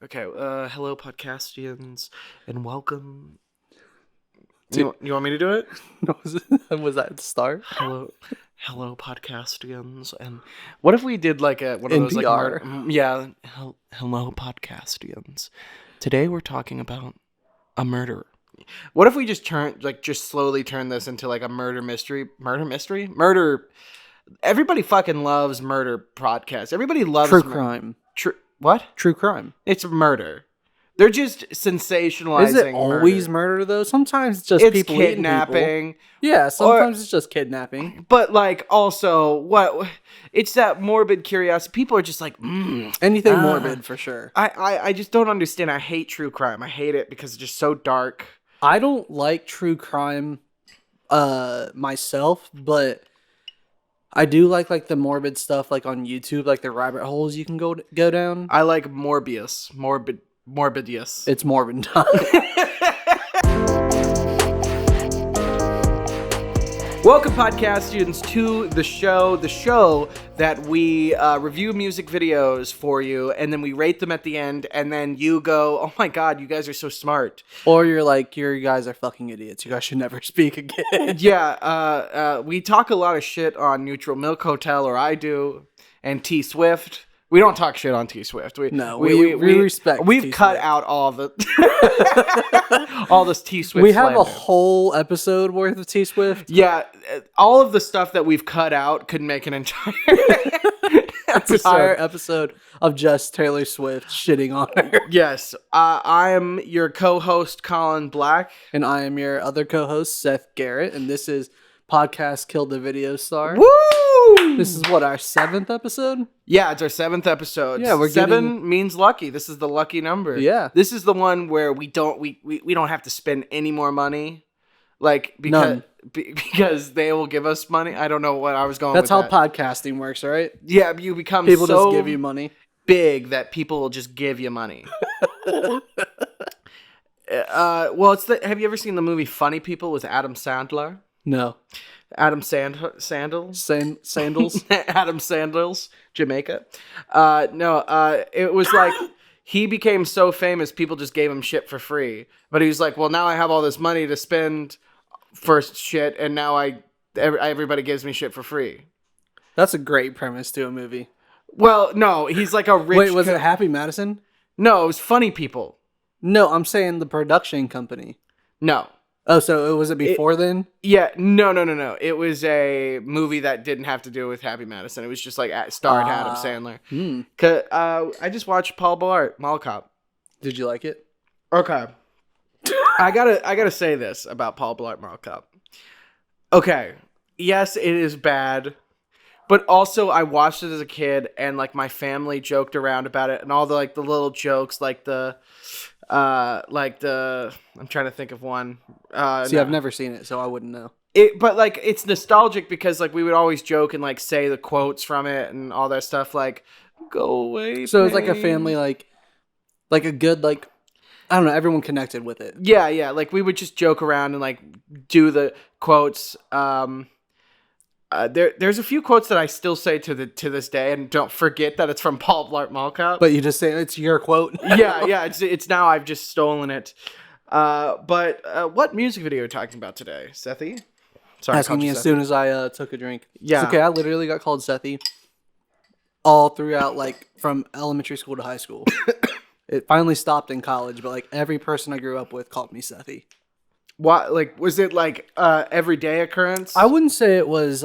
Okay, hello podcastians, and welcome. To- You want me to do it? Was that the start? Hello podcastians, and what if we did like one of those like NPR. hello podcastians. Today we're talking about a murder. What if we just slowly turn this into like a murder mystery? Everybody fucking loves murder podcasts. Everybody loves True crime. What? True crime. It's murder. They're just sensationalizing. Is it always murder though? Sometimes it's just people kidnapping. Yeah, sometimes it's just kidnapping. But like also what it's that morbid curiosity. People are just like anything morbid for sure. I just don't understand. I hate true crime. I hate it because it's just so dark. I don't like true crime myself, but I do like the morbid stuff like on YouTube, like the rabbit holes you can go down. I like Morbidius. It's morbid time. Welcome, podcast students, to the show that we review music videos for you, and then we rate them at the end, and then you go, oh my god, you guys are so smart. Or you're like, you guys are fucking idiots. You guys should never speak again. Yeah, we talk a lot of shit on Neutral Milk Hotel, or I do, and T Swift. We don't talk shit on T Swift. We respect. We've cut out all the all this T Swift. We have a whole episode worth of T Swift. Yeah, all of the stuff that we've cut out could make an entire episode of just Taylor Swift shitting on her. Yes, I am your co-host Colin Black, and I am your other co-host Seth Garrett, and this is Podcast Killed the Video Star. Woo! This is what, our 7th episode? Yeah, it's our 7th episode. Yeah, seven means lucky. This is the lucky number. Yeah, this is the one where we don't have to spend any more money, like because they will give us money. I don't know what I was going. That's how podcasting works, right? Yeah, you become people just give you money big that people will just give you money. Well, have you ever seen the movie Funny People with Adam Sandler? No. Adam Sandals? Sandals? Adam Sandals, Jamaica. No, it was like he became so famous, people just gave him shit for free. But he was like, well, now I have all this money to spend for shit, and now everybody gives me shit for free. That's a great premise to a movie. Well, no, he's like a rich... Wait, was it Happy Madison? No, it was Funny People. No, I'm saying the production company. No. Oh, so was it before then? Yeah, no. It was a movie that didn't have to do with Happy Madison. It was just like starred Adam Sandler. I just watched Paul Blart Mall Cop. Did you like it? Okay. I gotta say this about Paul Blart Mall Cop. Okay, yes, it is bad, but also I watched it as a kid, and like my family joked around about it, and all the like the little jokes, I'm trying to think of one. I've never seen it, so I wouldn't know. But like it's nostalgic because like we would always joke and like say the quotes from it and all that stuff, like "Go away." So it's like a family, like a good, like, I don't know, everyone connected with it. Yeah. Like we would just joke around and like do the quotes. There's a few quotes that I still say to this day, and don't forget that it's from Paul Blart Mall Cop. But you just say it's your quote. yeah. It's now I've just stolen it. But what music video are you talking about today, Sethy? Sorry, asking me as soon as I took a drink. Yeah, it's okay. I literally got called Sethy all throughout, like from elementary school to high school. It finally stopped in college, but like every person I grew up with called me Sethy. What, like, was it like everyday occurrence? I wouldn't say it was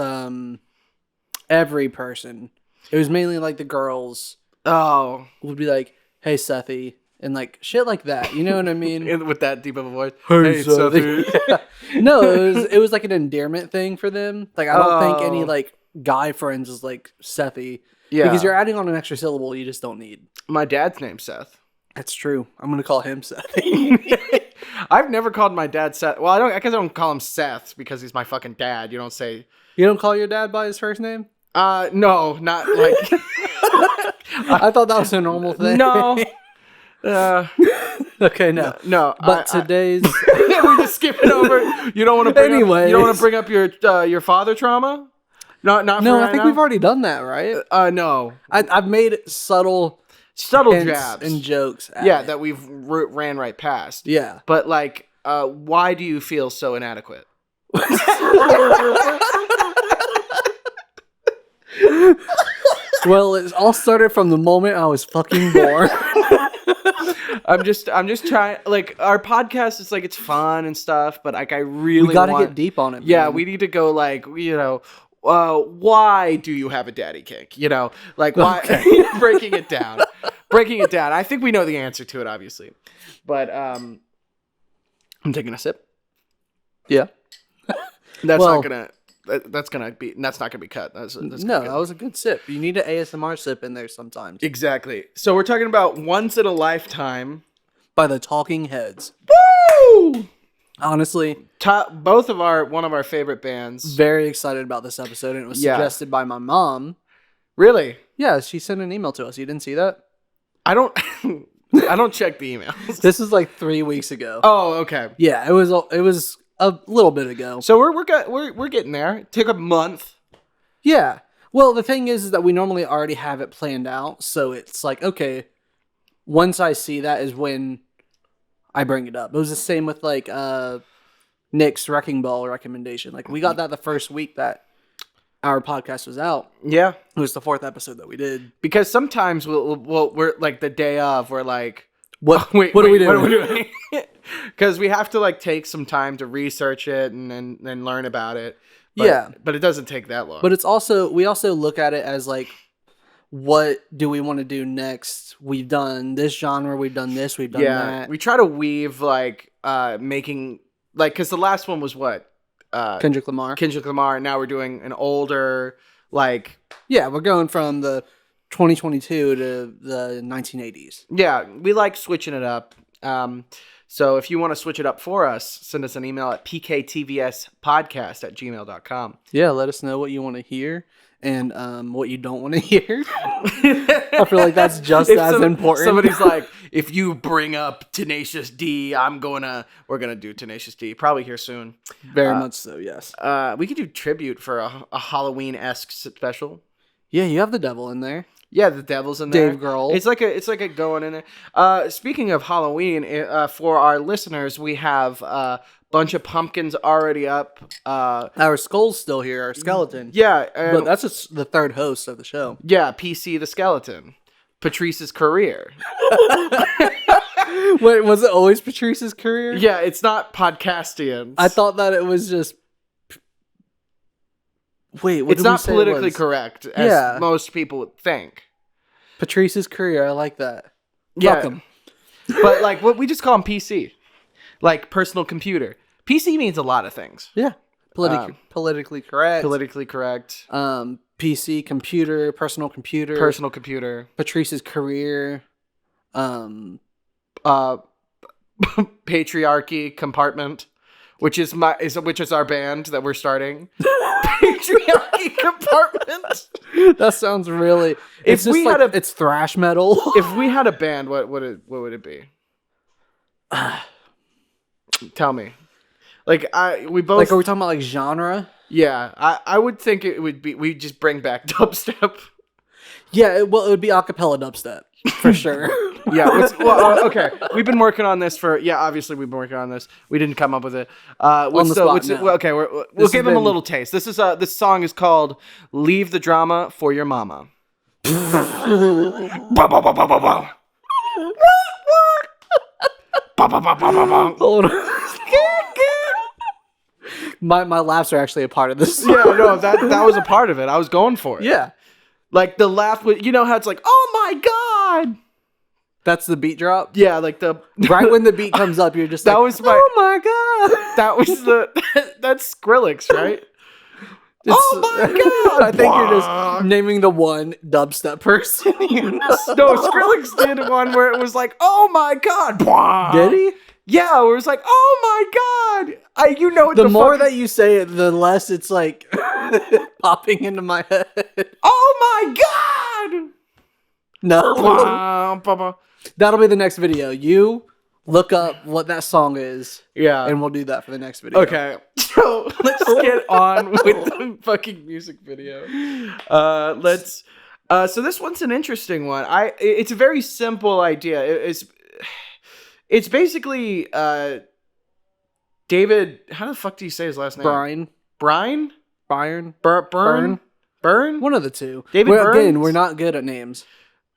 every person. It was mainly like the girls. Oh, would be like, "Hey, Sethy," and like shit like that. You know what I mean? With that deep of a voice. Hey, Sethy. No, it was like an endearment thing for them. Like I don't think any like guy friends is like Sethy. Yeah, because you're adding on an extra syllable you just don't need. My dad's name's Seth. That's true. I'm gonna call him Sethy. I've never called my dad Seth. Well, I guess I don't call him Seth because he's my fucking dad. You don't say. You don't call your dad by his first name? No, not like. I thought that was a normal thing. No. Okay, no. But today's we're just skipping over. You don't want to bring up, you don't want to bring up your father trauma. Not no. I think we've already done that, right? No. I've made subtle subtle hints jabs and jokes. That we've ran right past. Yeah. But like, why do you feel so inadequate? Well, it all started from the moment I was fucking born. I'm just trying. Like, our podcast is like, it's fun and stuff, but like, I really we gotta get deep on it. Yeah, man. we need to go like, why do you have a daddy kink? Like why? Okay. breaking it down. I think we know the answer to it, obviously, but I'm taking a sip. Yeah, that's not gonna be cut. That's that was a good sip. You need an ASMR sip in there sometimes. Exactly. So we're talking about Once in a Lifetime by the Talking Heads. Woo! Honestly, both of one of our favorite bands. Very excited about this episode, and it was suggested by my mom. Really? Yeah, she sent an email to us. You didn't see that? I don't check the emails. This was like 3 weeks ago. Oh, okay. Yeah, it was a little bit ago. So we're getting there. It took a month. Yeah. Well, the thing is that we normally already have it planned out, so it's like, okay, once I see that is when I bring it up. It was the same with like Nick's Wrecking Ball recommendation. Like, we got that the first week that our podcast was out. Yeah. It was the 4th episode that we did. Because sometimes we're like the day of, we're like, what are we doing? Because we have to like take some time to research it and learn about it. But it doesn't take that long. But we also look at it as like, what do we want to do next? We've done this genre, we've done this, we've done that. We try to weave like making like, because the last one was what? Kendrick Lamar. And now we're doing an older like. Yeah, we're going from the 2022 to the 1980s. Yeah, we like switching it up. So if you want to switch it up for us, send us an email at pktvspodcast@gmail.com. Yeah, let us know what you want to hear and what you don't want to hear. I feel like that's just as important. Somebody's like, if you bring up Tenacious D, we're gonna do Tenacious D probably here soon. Very much so, yes. We could do tribute for a Halloween-esque special. Yeah, you have the devil in there. Yeah, the devil's in there. Dave Grohl. It's like a going in there. Speaking of Halloween, for our listeners, we have a bunch of pumpkins already up. Our skull's still here, our skeleton. Yeah. But that's the third host of the show. Yeah, PC the Skeleton. Patrice's career. Wait, was it always Patrice's career? Yeah, it's not Podcastians. I thought that it was just... Wait, what it's not politically correct, as most people would think. Patrice's career, I like that. Yeah. Fuck him. But like, what we just call him PC, like personal computer. PC means a lot of things. Yeah, politically correct. Politically correct. PC, computer, personal computer. Patrice's career. Patriarchy compartment. Which is our band that we're starting. Patriarchy compartment. That sounds really. It's thrash metal. If we had a band, what would it be? Tell me. Like we both. Like, are we talking about like genre? Yeah, I would think it would be. We just bring back dubstep. Yeah, it would be acapella dubstep for sure. Yeah. Okay. We've been working on this obviously we've been working on this. We didn't come up with it. Okay, we'll give them a little taste. This song is called "Leave the Drama for Your Mama." Hold on. My laughs are actually a part of this song. Yeah, no, that was a part of it. I was going for it. Yeah. Like the laugh, you know how it's like, oh my God. That's the beat drop? Yeah, like right when the beat comes up, you're just oh my God. That was that's Skrillex, right? Oh my God. I think you're just naming the one dubstep person. No, Skrillex did one where it was like, oh my God. Did he? Yeah, where it was like, oh my God. The more that you say it, the less it's like popping into my head. Oh my God. No. That'll be the next video. You look up what that song is. Yeah. And we'll do that for the next video. Okay. So let's get on with the fucking music video. So this one's an interesting one. It's a very simple idea. It's basically David. How the fuck do you say his last name? Brian. Burn. One of the two. David Burns? Again, we're not good at names.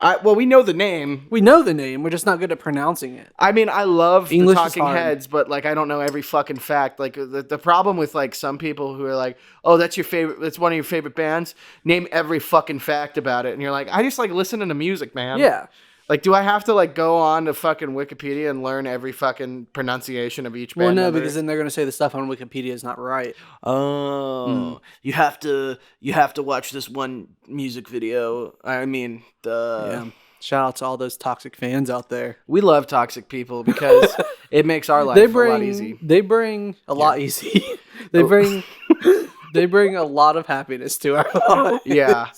Well, we know the name. We know the name. We're just not good at pronouncing it. I mean, I love English the is Talking hard. Heads, but like I don't know every fucking fact. Like the problem with like some people who are like, "Oh, that's your favorite. That's one of your favorite bands." Name every fucking fact about it, and you're like, "I just like listening to music, man." Yeah. Like, do I have to like go on to fucking Wikipedia and learn every fucking pronunciation of each band? Well, no, member? because then they're going to say the stuff on Wikipedia is not right. Oh, you have to watch this one music video. I mean, Yeah. Shout out to all those toxic fans out there. we love toxic people because it makes our life a lot easy. They bring a lot easy. They bring a lot of happiness to our lives. Yeah.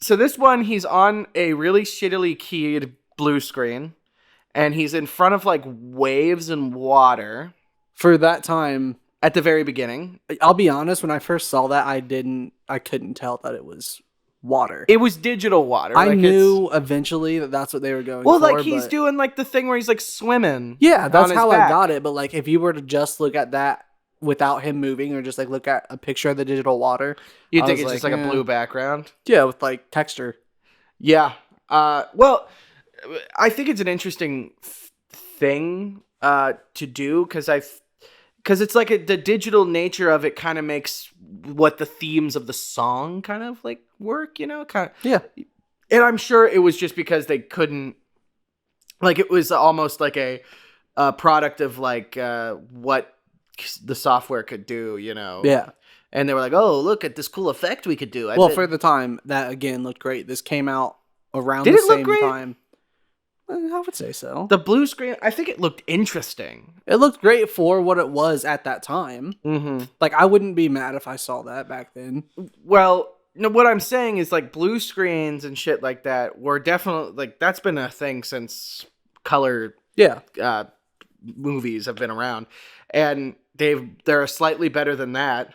So this one, he's on a really shittily keyed blue screen, and he's in front of like waves and water For that time, at the very beginning. I'll be honest, when I first saw that, I couldn't tell that it was water. It was digital water. I Like, knew eventually that that's what they were going well, for. like he's doing like the thing where he's like swimming. Yeah, that's on his how back. I got it. But like, if you were to just look at that without him moving, or just like look at a picture of the digital water, You'd I think was it's just like a blue background. Yeah, with like texture. Yeah. Well, I think it's an interesting thing to do because it's like the digital nature of it kind of makes what the themes of the song kind of like work, you know, kind of. Yeah. And I'm sure it was just because they couldn't, like, it was almost like a product of like what the software could do, you know. Yeah. And they were like, "Oh, look at this cool effect we could do." Well, for the time, that again looked great. This came out around Did the it look same great? time. I would say so. the blue screen, I think it looked interesting. It looked great for what it was at that time. Mm-hmm. Like, I wouldn't be mad if I saw that back then. Well, no, what I'm saying is like blue screens and shit like that were definitely like that's been a thing since color Yeah. movies have been around, and they're slightly better than that.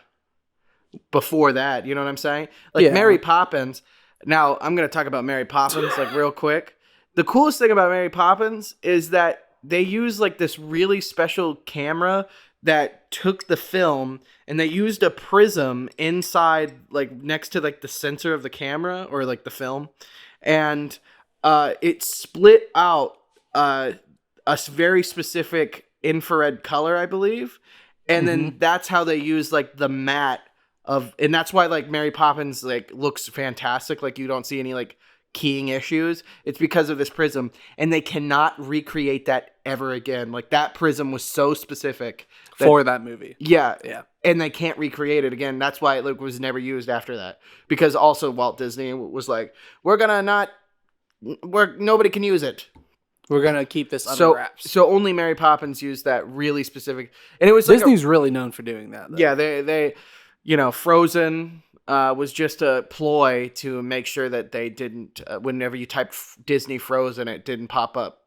Before that, you know what I'm saying? Like Yeah. Mary Poppins. Now I'm gonna talk about Mary Poppins like real quick. The coolest thing about Mary Poppins is that they use like this really special camera that took the film and they used a prism inside, like next to like the sensor of the camera or like the film, and it split out a very specific infrared color, I believe, and then that's how they use like the matte and that's why like Mary Poppins like looks fantastic. Like you don't see any like keying issues. It's because of this prism, and they cannot recreate that ever again. Like that prism was so specific For that movie. Yeah. Yeah. And they can't recreate it again. That's why it was never used after that. Because also Walt Disney was like, nobody can use it. We're going to keep this under wraps. So only Mary Poppins used that really specific, and it was like Disney's really known for doing that, though. yeah, they Frozen was just a ploy to make sure that they didn't, whenever you typed Disney Frozen, it didn't pop up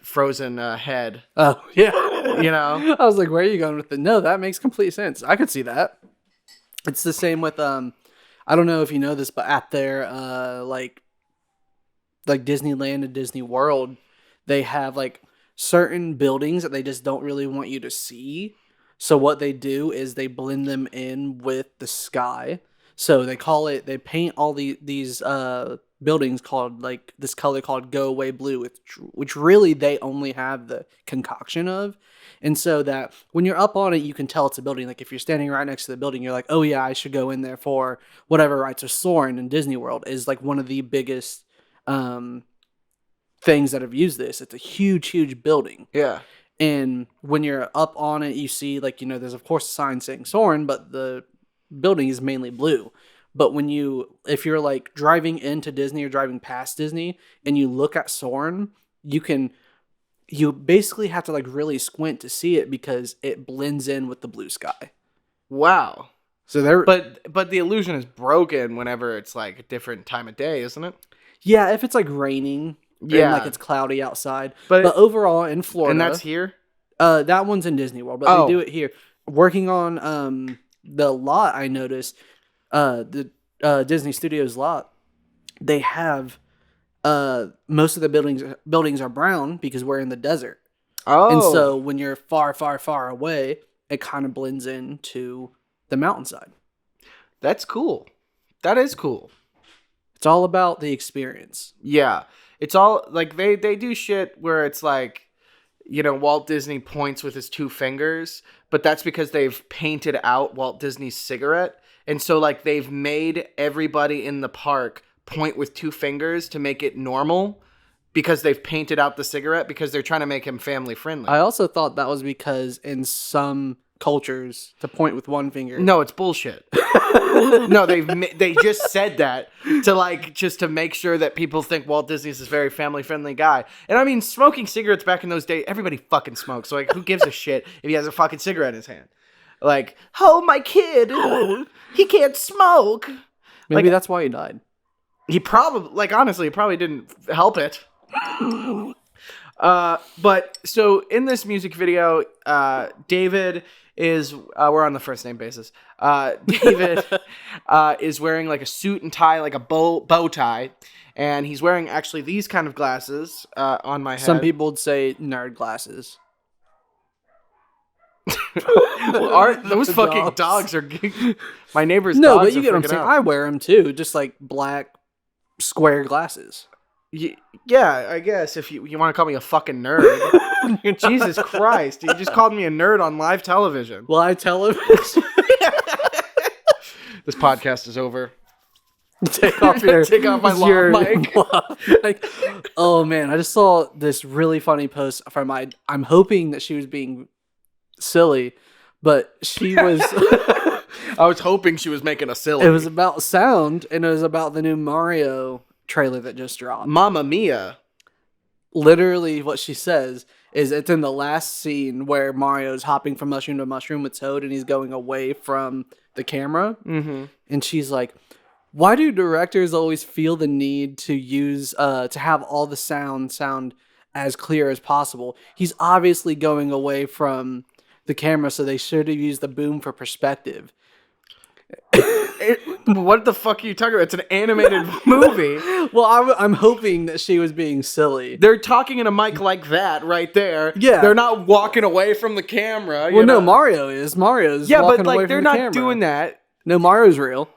Frozen head. Oh, yeah. You know? I was like, where are you going with it? No, that makes complete sense. I could see that. It's the same with, I don't know if you know this, but at their, like Disneyland and Disney World, they have, like, certain buildings that they just don't really want you to see. So what they do is they blend them in with the sky. So they paint all these buildings called like this color called Go Away Blue, which really they only have the concoction of. And so that when you're up on it, you can tell it's a building. Like if you're standing right next to the building, you're like, oh yeah, I should go in there for whatever rides. So Soarin' in Disney World is like one of the biggest things that have used this. It's a huge, huge building. Yeah. And when you're up on it, you see, like, there's of course a sign saying Soarin', but the building is mainly blue. But if you're like driving into Disney or driving past Disney and you look at Soarin', you basically have to like really squint to see it because it blends in with the blue sky. Wow. So but the illusion is broken whenever it's like a different time of day, isn't it? Yeah, if it's like raining. Yeah. And like it's cloudy outside. But overall in Florida. And that's here? That one's in Disney World, but they do it here. Working on the lot, I noticed Disney Studios lot, they have most of the buildings are brown because we're in the desert. And Oh, so when you're far, far, far away, it kind of blends into the mountainside. that's cool. That is cool. It's all about the experience. Yeah. It's all like they do shit where it's like, Walt Disney points with his two fingers, but that's because they've painted out Walt Disney's cigarette. And so like they've made everybody in the park point with two fingers to make it normal because they've painted out the cigarette because they're trying to make him family friendly. I also thought that was because in some cultures to point with one finger. No, it's bullshit. No, they just said that to make sure that people think Walt Disney's this very family friendly guy. And I mean, smoking cigarettes back in those days, everybody fucking smoked. So like, who gives a shit if he has a fucking cigarette in his hand? Like, oh, my kid, he can't smoke. Maybe that's why he died. He probably, honestly, he probably didn't help it. But so in this music video, David is we're on the first name basis. David is wearing like a suit and tie, like a bow tie, and he's wearing actually these kind of glasses on my head. Some people would say nerd glasses. Those fucking dogs are my neighbor's no, dogs but you get what I'm saying. out. I wear them too, just like black square glasses. Yeah, I guess if you want to call me a fucking nerd. Jesus Christ, you just called me a nerd on live television. Live television? This podcast is over. Take off my long mic. Like, oh man, I just saw this really funny post from I'm hoping that she was being silly, but she was I was hoping she was making a silly. It was about sound, and it was about the new Mario trailer that just dropped. Mamma Mia. Literally what she says is it's in the last scene where Mario's hopping from mushroom to mushroom with Toad and he's going away from the camera. Mm-hmm. And she's like, why do directors always feel the need to use to have all the sound as clear as possible? He's obviously going away from the camera, so they should have used the boom for perspective. What the fuck are you talking about? It's an animated movie. Well, I'm hoping that she was being silly. They're talking in a mic like that right there. Yeah. They're not walking away from the camera. Well, no, Mario is. Mario's yeah, walking but away like they're from the not camera. doing that. No, Mario's real.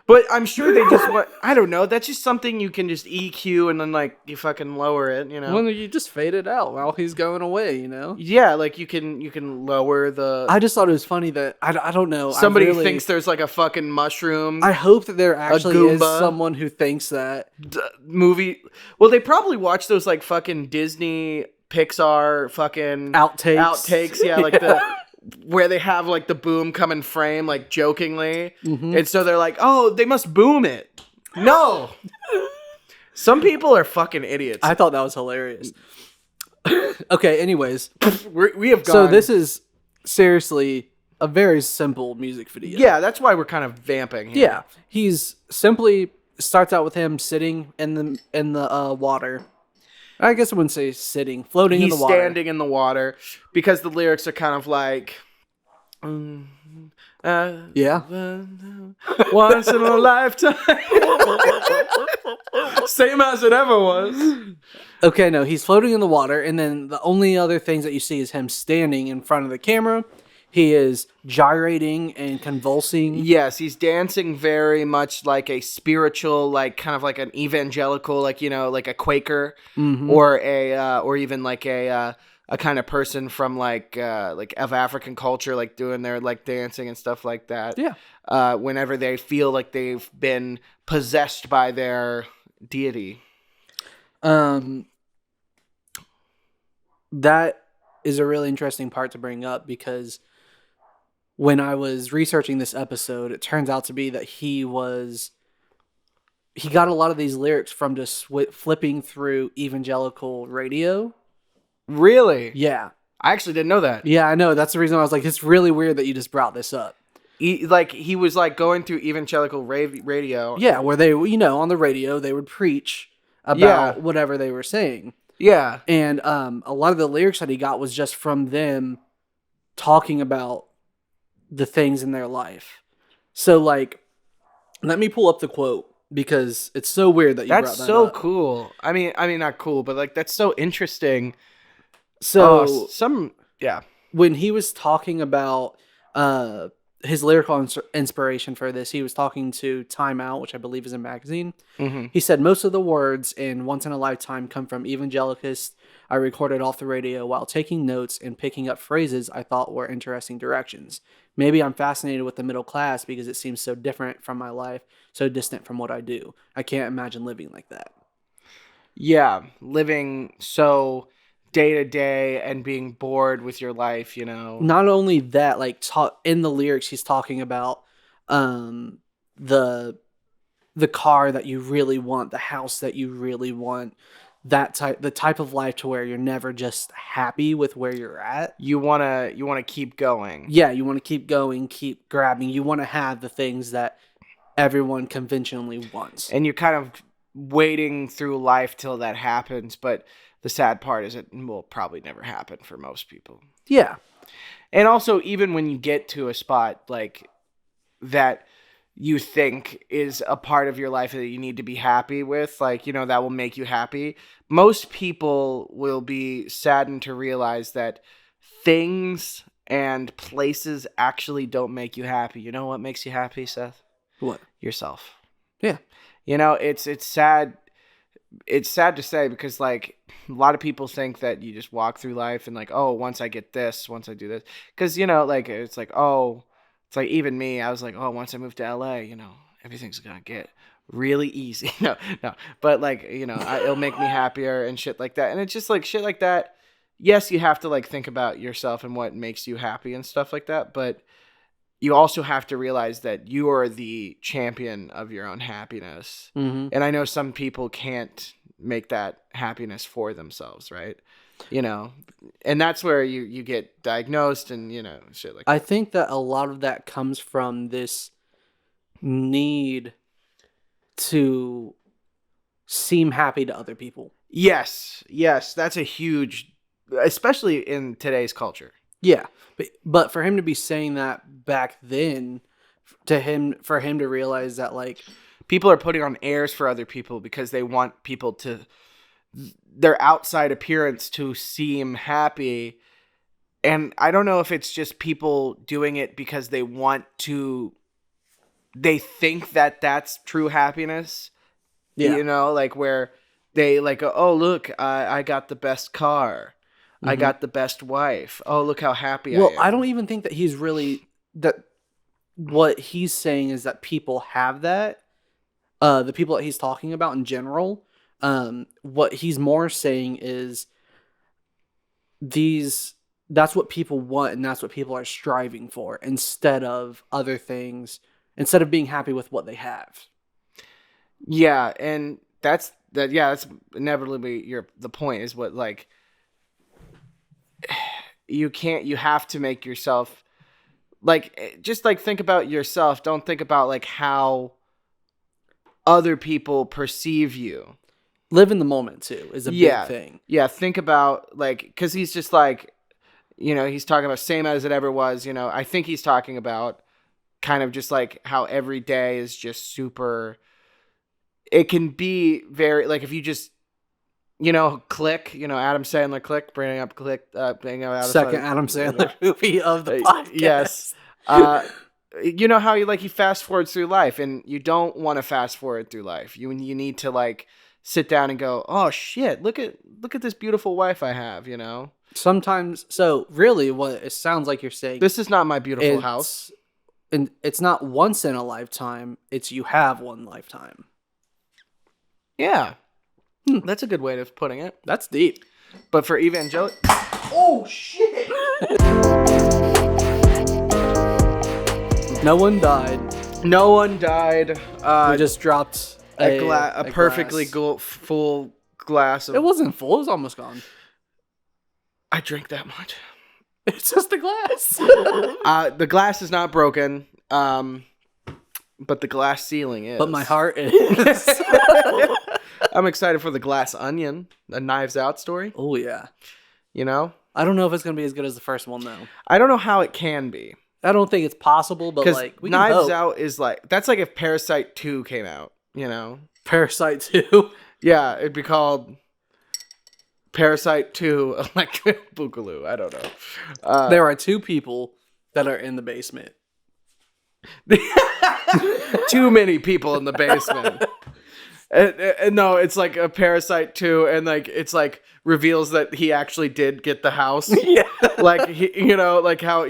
But I'm sure they just want, I don't know, that's just something you can just EQ and then like you fucking lower it, Well, you just fade it out while he's going away, Yeah, like you can lower the I just thought it was funny that I don't know. Somebody thinks there's like a fucking mushroom. I hope that there actually is someone who thinks that movie. Well, they probably watch those like fucking Disney Pixar fucking outtakes. Yeah, like the where they have like the boom come in frame, like jokingly, and so they're like, "Oh, they must boom it." No, some people are fucking idiots. I thought that was hilarious. Okay, anyways, we have gone. So this is seriously a very simple music video. Yeah, that's why we're kind of vamping here. Yeah, he's simply starts out with him sitting in the water. I guess I wouldn't say sitting, floating in the water. He's standing in the water because the lyrics are kind of like, yeah, once in a lifetime, same as it ever was. Okay, no, he's floating in the water, and then the only other things that you see is him standing in front of the camera. He is gyrating and convulsing. Yes, he's dancing very much like a spiritual, like kind of like an evangelical, like like a Quaker, or or even like a kind of person from like of African culture, like doing their like dancing and stuff like that. Yeah. Whenever they feel like they've been possessed by their deity. That is a really interesting part to bring up because when I was researching this episode, it turns out to be that he got a lot of these lyrics from just flipping through evangelical radio. Really? Yeah. I actually didn't know that. Yeah, I know. That's the reason I was like, it's really weird that you just brought this up. He was like going through evangelical radio. Yeah, where they, on the radio, they would preach about whatever they were saying. Yeah. And a lot of the lyrics that he got was just from them talking about the things in their life. So like Let me pull up the quote because it's so weird that you That's brought that so up. cool. I mean, not cool, but like that's so interesting. So Yeah. when he was talking about his lyrical inspiration for this, he was talking to Time Out, which I believe is a magazine. Mm-hmm. He said, most of the words in Once in a Lifetime come from evangelicals I recorded off the radio while taking notes and picking up phrases I thought were interesting directions. Maybe I'm fascinated with the middle class because it seems so different from my life, so distant from what I do. I can't imagine living like that. Yeah, living so day to day and being bored with your life, you know. Not only that, like in the lyrics, he's talking about um, the car that you really want, the house that you really want, the type of life to where you're never just happy with where you're at. You wanna keep going. Yeah, you want to keep going, keep grabbing. You want to have the things that everyone conventionally wants. And you're kind of waiting through life till that happens, but the sad part is it will probably never happen for most people. Yeah. And also, even when you get to a spot like that you think is a part of your life that you need to be happy with, like, you know, that will make you happy, most people will be saddened to realize that things and places actually don't make you happy. You know what makes you happy, Seth? What? Yourself. Yeah. You know, it's sad. It's sad to say because like a lot of people think that you just walk through life and like, oh, once I get this, once I do this, because, you know, like it's like, oh, it's like even me, I was like, oh, once I move to LA, you know, everything's gonna get really easy. No, but like, you know, it'll make me happier and shit like that. And it's just like shit like that. Yes, you have to like think about yourself and what makes you happy and stuff like that, but you also have to realize that you are the champion of your own happiness. Mm-hmm. And I know some people can't make that happiness for themselves, right? You know, and that's where you get diagnosed and, you know, shit like that. I think that a lot of that comes from this need to seem happy to other people. Yes, that's a huge, especially in today's culture. Yeah, but for him to be saying that back then, for him to realize that like People are putting on airs for other people because they want people to, their outside appearance to seem happy. And I don't know if it's just people doing it because they want to, they think that that's true happiness. Yeah. You know, like where they like, oh, look, I got the best car. I got the best wife. Oh, look how happy I am. I don't even think that he's really that. What he's saying is that people have that. The people that he's talking about in general. What he's more saying is that's what people want and that's what people are striving for instead of other things, instead of being happy with what they have. Yeah, and that's inevitably the point is what like you have to make yourself like just like think about yourself. Don't think about like how other people perceive you. Live in the moment too is a big thing. Yeah, think about like because he's just like, you know, he's talking about same as it ever was. You know, I think he's talking about kind of just like how every day is just super. It can be very like if you just, you know, Click, you know, Adam Sandler, Click, bringing up Click, bringing up Second Adam Sandler movie of the podcast. Yes. You know how you fast forward through life and you don't want to fast forward through life. You need to like sit down and go, oh shit, look at this beautiful wife I have, you know? Sometimes, so really what it sounds like you're saying, this is not my beautiful house. And it's not once in a lifetime, it's you have one lifetime. Yeah. That's a good way of putting it. That's deep. But for evangelical... Oh, shit! No one died. No one died. We just dropped a perfectly full glass of... It wasn't full. It was almost gone. I drank that much. It's just the glass. The glass is not broken. But the glass ceiling is. But my heart is. I'm excited for the Glass Onion, a Knives Out story. Oh, yeah. You know? I don't know if it's going to be as good as the first one, though. I don't know how it can be. I don't think it's possible, but Because like we can Knives hope. Out is like, that's like if Parasite 2 came out, you know? Parasite 2. Yeah, it'd be called Parasite 2 Electric Boogaloo. I don't know. There are 2 people that are in the basement. Too many people in the basement. And no, it's like a Parasite 2, and like it's like reveals that he actually did get the house. Yeah. Like like how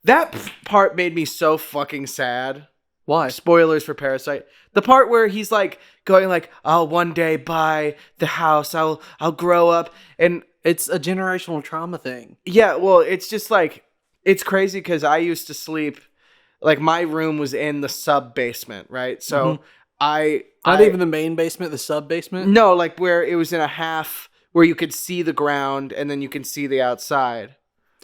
that part made me so fucking sad. Why? Spoilers for Parasite. The part where he's like going like, "I'll one day buy the house. I'll grow up." And It's a generational trauma thing. yeah, well, it's just like it's crazy because I used to sleep like my room was in the sub basement, right? So Not even the main basement, the sub basement. No, like where it was in a half where you could see the ground and then you can see the outside.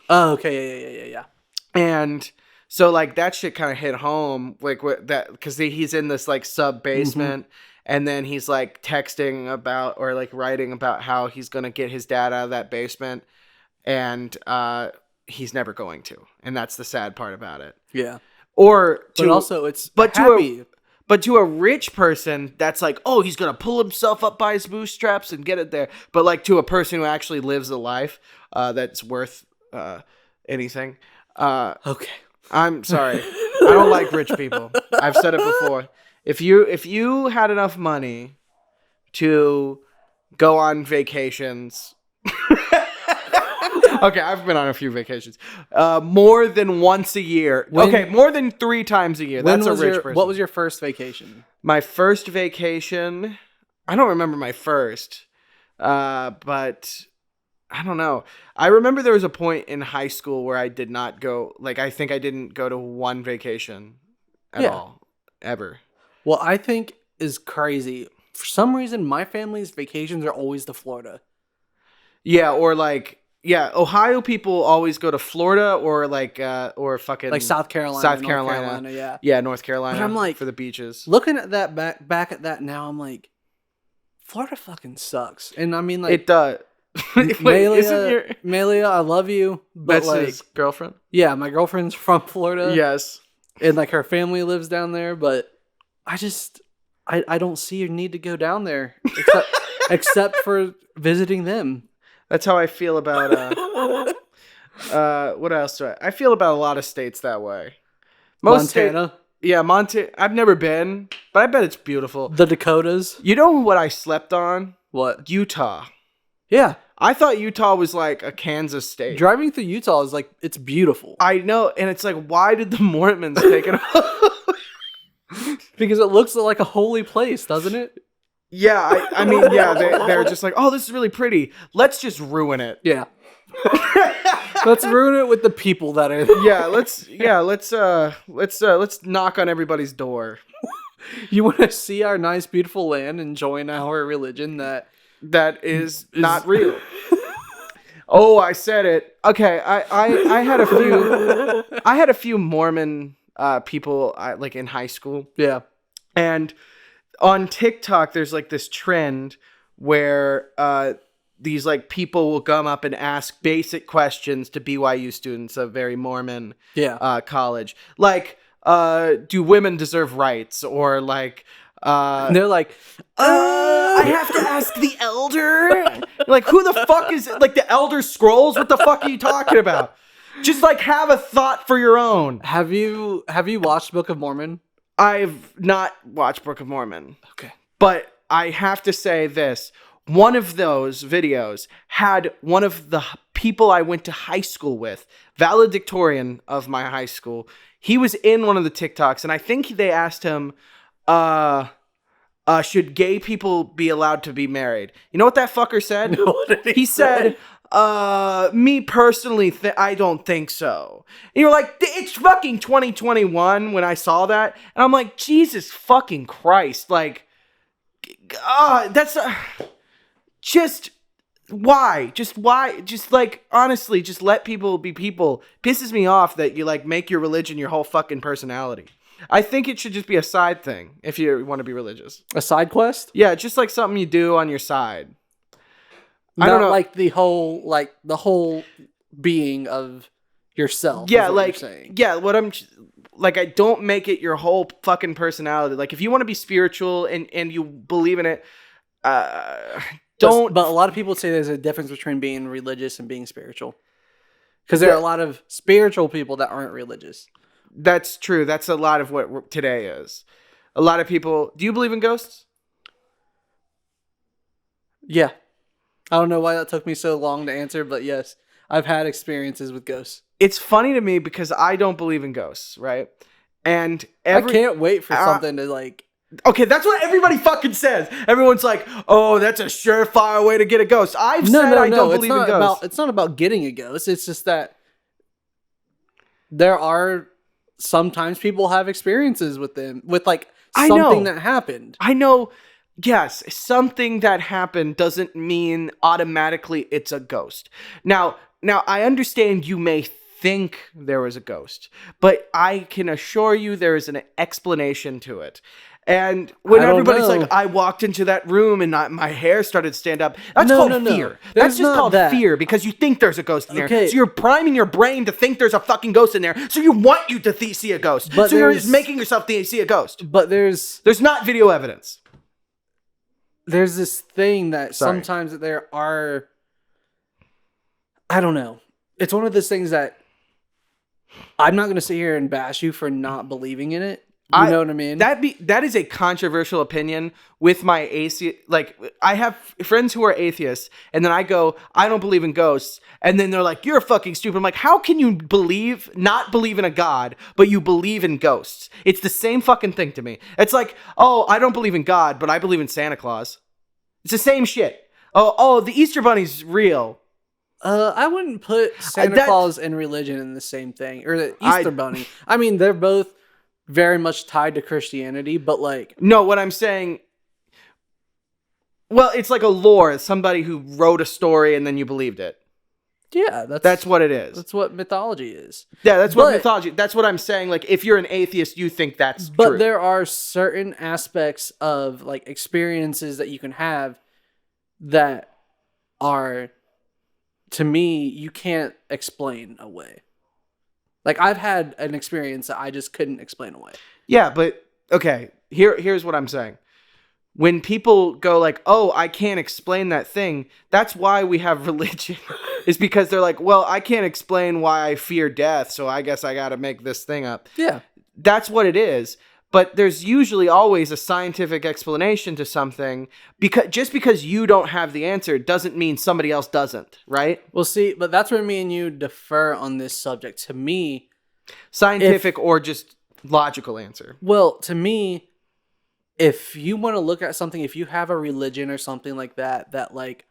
Oh, okay, yeah. And so like that shit kind of hit home, like that because he's in this like sub basement, and then he's like texting about or like writing about how he's gonna get his dad out of that basement, and he's never going to, and that's the sad part about it. Yeah. Or But also it's happy. But to a rich person, that's like, oh, he's going to pull himself up by his bootstraps and get it there. But like to a person who actually lives a life that's worth anything. okay. I'm sorry. I don't like rich people. I've said it before. If you had enough money to go on vacations... Okay, I've been on a few vacations. More than once a year. More than 3 times a year. That's a rich person. What was your first vacation? My first vacation, I don't remember my first, but I don't know. I remember there was a point in high school where I did not go, like I think I didn't go to one vacation at all, ever. Well, I think is crazy. For some reason, my family's vacations are always to Florida. Yeah, or like... Yeah, Ohio people always go to Florida or like or fucking like South Carolina, North Carolina, yeah, North Carolina. But I'm like, for the beaches. Looking at that back at that now, I'm like, Florida fucking sucks. And I mean, like, it does. Melia, I love you, but that's like, his girlfriend. Yeah, my girlfriend's from Florida. Yes, and like her family lives down there, but I don't see your need to go down there except for visiting them. That's how I feel about what else do I feel about a lot of states that way. Montana. Montana. I've never been, but I bet it's beautiful. The Dakotas. You know what I slept on? What? Utah. Yeah. I thought Utah was like a Kansas state. Driving through Utah is like, it's beautiful. I know, and it's like, why did the Mormons take it off? Because it looks like a holy place, doesn't it? Yeah, I mean, yeah, they're just like, oh, this is really pretty. Let's just ruin it. Yeah. Let's ruin it with the people that are there. Let's knock on everybody's door. You want to see our nice, beautiful land and join our religion that is not real. Oh, I said it. Okay, I had a few Mormon people like in high school. Yeah, and on TikTok, there's like this trend where these like people will come up and ask basic questions to BYU students, a very Mormon college, like do women deserve rights, or like they're like I have to ask the elder. Like, who the fuck is it? Like the Elder Scrolls? What the fuck are you talking about? Just like have a thought for your own. Have you watched Book of Mormon? I've not watched Book of Mormon. Okay. But I have to say this. One of those videos had one of the people I went to high school with, valedictorian of my high school. He was in one of the TikToks, and I think they asked him, should gay people be allowed to be married? You know what that fucker said? What did he say? Me personally, I don't think so. And you're like, it's fucking 2021 when I saw that. And I'm like, Jesus fucking Christ. Like, that's just why? Just why? Just like, honestly, just let people be people. Pisses me off that you like make your religion your whole fucking personality. I think it should just be a side thing if you want to be religious. A side quest? Yeah, just like something you do on your side. I don't know, like the whole being of yourself. Yeah, is what like, you're saying. yeah, what I'm like, I don't make it your whole fucking personality. Like, if you want to be spiritual and you believe in it, don't. But a lot of people say there's a difference between being religious and being spiritual. Because there are a lot of spiritual people that aren't religious. That's true. That's a lot of what today is. A lot of people. Do you believe in ghosts? Yeah. I don't know why that took me so long to answer, but yes, I've had experiences with ghosts. It's funny to me because I don't believe in ghosts, right? And I can't wait for something to like... Okay, that's what everybody fucking says. Everyone's like, "Oh, that's a surefire way to get a ghost." I don't believe in ghosts. It's not about getting a ghost. It's just that there are sometimes people have experiences with them, with like something that happened. I know. Yes, something that happened doesn't mean automatically it's a ghost. Now I understand you may think there was a ghost, but I can assure you there is an explanation to it. And when everybody's like, I walked into that room and my hair started to stand up, that's called fear. That's just called fear because you think there's a ghost in there. So you're priming your brain to think there's a fucking ghost in there. So you want you to see a ghost. But so you're just making yourself see a ghost. But there's not video evidence. There's this thing that sometimes there are, I don't know. It's one of those things that I'm not going to sit here and bash you for not believing in it. You know what I mean? That is a controversial opinion with my atheist. Like, I have friends who are atheists, and then I go, I don't believe in ghosts, and then they're like, you're fucking stupid. I'm like, how can you not believe in a god, but you believe in ghosts? It's the same fucking thing to me. It's like, oh, I don't believe in God, but I believe in Santa Claus. It's the same shit. Oh, the Easter Bunny's real. I wouldn't put Santa Claus and religion in the same thing, or the Easter Bunny. I mean, they're both very much tied to Christianity, but like... No, what I'm saying... Well, it's like a lore. It's somebody who wrote a story and then you believed it. Yeah, that's what it is. That's what mythology is. Yeah, that's what mythology... That's what I'm saying. Like, if you're an atheist, you think that's true. But there are certain aspects of, like, experiences that you can have that are, to me, you can't explain away. Like, I've had an experience that I just couldn't explain away. Yeah, but, okay, here's what I'm saying. When people go like, oh, I can't explain that thing, that's why we have religion. Is because they're like, well, I can't explain why I fear death, so I guess I gotta make this thing up. Yeah. That's what it is. But there's usually always a scientific explanation to something. Just because you don't have the answer doesn't mean somebody else doesn't, right? Well, see, but that's where me and you differ on this subject. To me... Scientific or just logical answer. Well, to me, if you want to look at something, if you have a religion or something like that, that like